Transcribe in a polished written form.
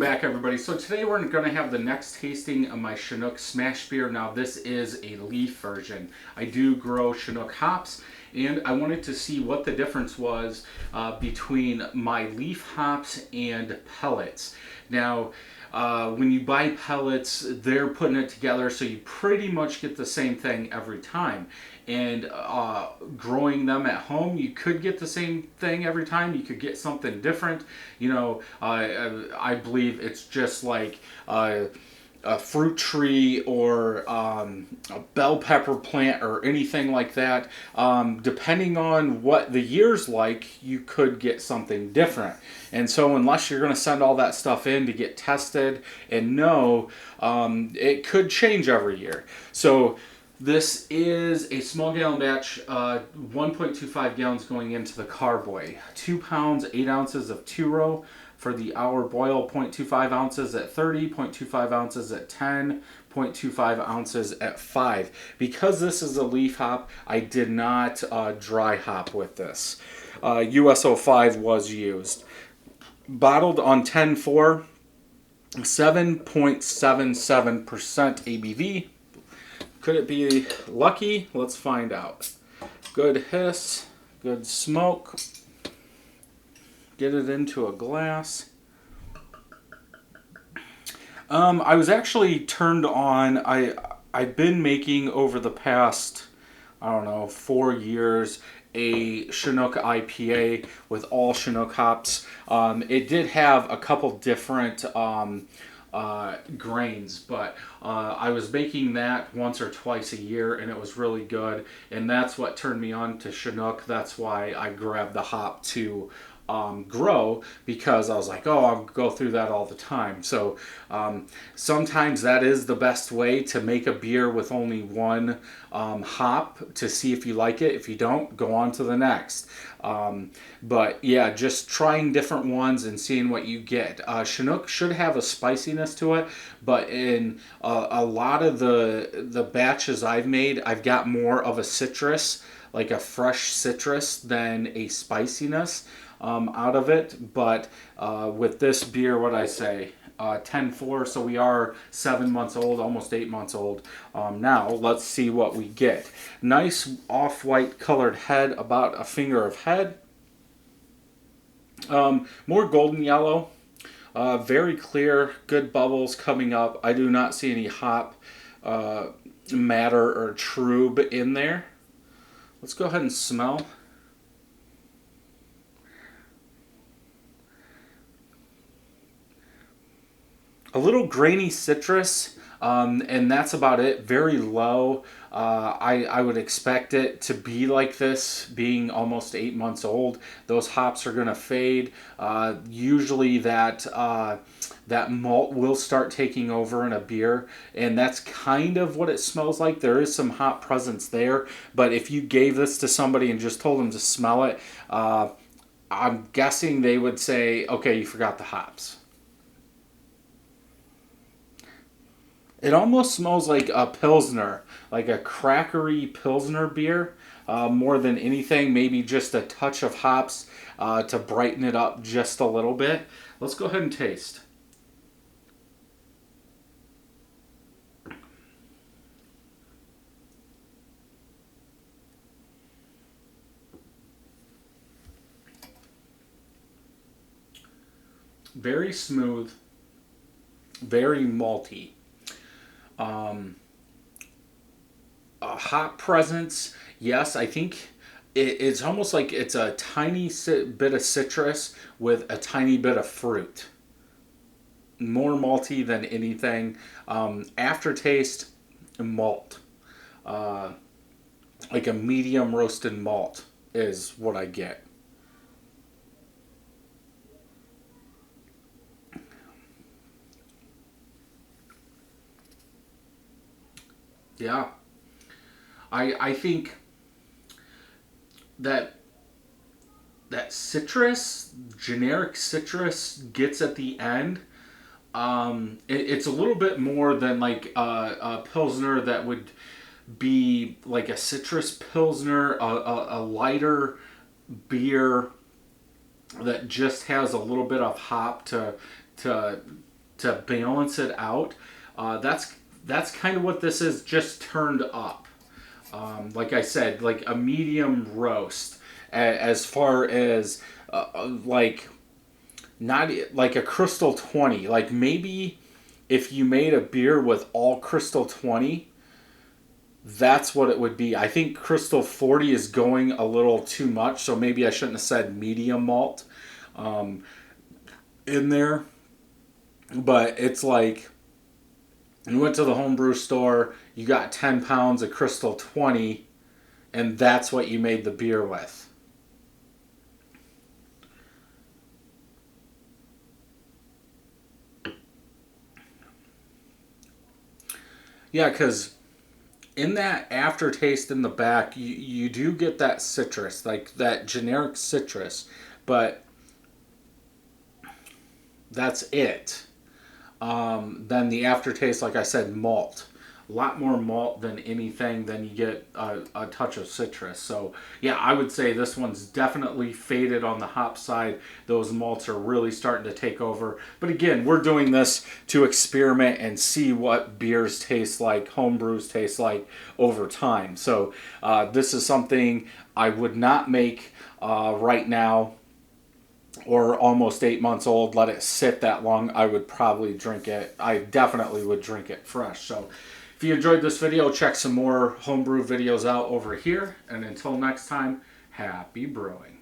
back, everybody. So today we're going to have the next tasting of my Chinook SMaSH beer. Now this is a leaf version. I do grow Chinook hops, and I wanted to see what the difference was between my leaf hops and pellets. Now, when you buy pellets, they're putting it together, so you pretty much get the same thing every time. And growing them at home, you could get the same thing every time. You could get something different. You know, I believe it's just like a fruit tree or a bell pepper plant or anything like that. Depending on what the year's like, you could get something different. And so unless you're going to send all that stuff in to get tested and know, it could change every year. So this is a small gallon batch, 1.25 gallons going into the carboy. 2 pounds, 8 ounces of two-row for the hour boil, 0.25 ounces at 30, 0.25 ounces at 10, 0.25 ounces at 5. Because this is a leaf hop, I did not dry hop with this. USO 5 was used. Bottled on 10-4, 7.77% ABV. Could it be lucky? Let's find out. Good hiss, good smoke. Get it into a glass. I was actually turned on. I've been making over the past, I don't know, 4 years a Chinook IPA with all Chinook hops. It did have a couple different grains, but I was making that once or twice a year, and it was really good, and that's what turned me on to Chinook. That's why I grabbed the hop to grow, because I was like, oh, I'll go through that all the time. So sometimes that is the best way to make a beer with only one hop, to see if you like it. If you don't, go on to the next. But yeah, just trying different ones and seeing what you get. Chinook should have a spiciness to it, but in a lot of the batches I've made, I've got more of a citrus, like a fresh citrus, than a spiciness out of it. But with this beer, what I say, 10-4, so we are 7 months old, almost 8 months old. Now let's see what we get. Nice off-white colored head, about a finger of head. More golden yellow, very clear, good bubbles coming up. I do not see any hop matter or trub in there. Let's go ahead and smell. A little grainy citrus, and that's about it. Very low. I would expect it to be like this, being almost 8 months old. Those hops are going to fade. Usually that malt will start taking over in a beer, and that's kind of what it smells like. There is some hop presence there, but if you gave this to somebody and just told them to smell it, I'm guessing they would say, okay, you forgot the hops. It almost smells like a Pilsner, like a crackery Pilsner beer, more than anything. Maybe just a touch of hops to brighten it up just a little bit. Let's go ahead and taste. Very smooth, very malty. A hop presence, yes. I think it's almost like it's a tiny bit of citrus with a tiny bit of fruit. More malty than anything. Aftertaste, malt. Like a medium roasted malt is what I get. Yeah. I think that citrus, generic citrus, gets at the end. It's a little bit more than like a Pilsner that would be like a citrus Pilsner, a lighter beer that just has a little bit of hop to to balance it out. That's kind of what this is, just turned up. Like I said, like a medium roast, as far as like not like a Crystal 20. Like maybe if you made a beer with all Crystal 20, that's what it would be. I think Crystal 40 is going a little too much, so maybe I shouldn't have said medium malt in there. But it's like, you went to the homebrew store, you got 10 pounds of Crystal 20, and that's what you made the beer with. Yeah, because in that aftertaste in the back, you do get that citrus, like that generic citrus, but that's it. Then the aftertaste, like I said, malt. A lot more malt than anything. Then you get a touch of citrus. So yeah, I would say this one's definitely faded on the hop side. Those malts are really starting to take over. But again, we're doing this to experiment and see what beers taste like, home brews taste like over time. So this is something I would not make right now, or almost 8 months old, let it sit that long. I would probably drink it. I definitely would drink it fresh. So if you enjoyed this video, check some more homebrew videos out over here. And until next time, happy brewing.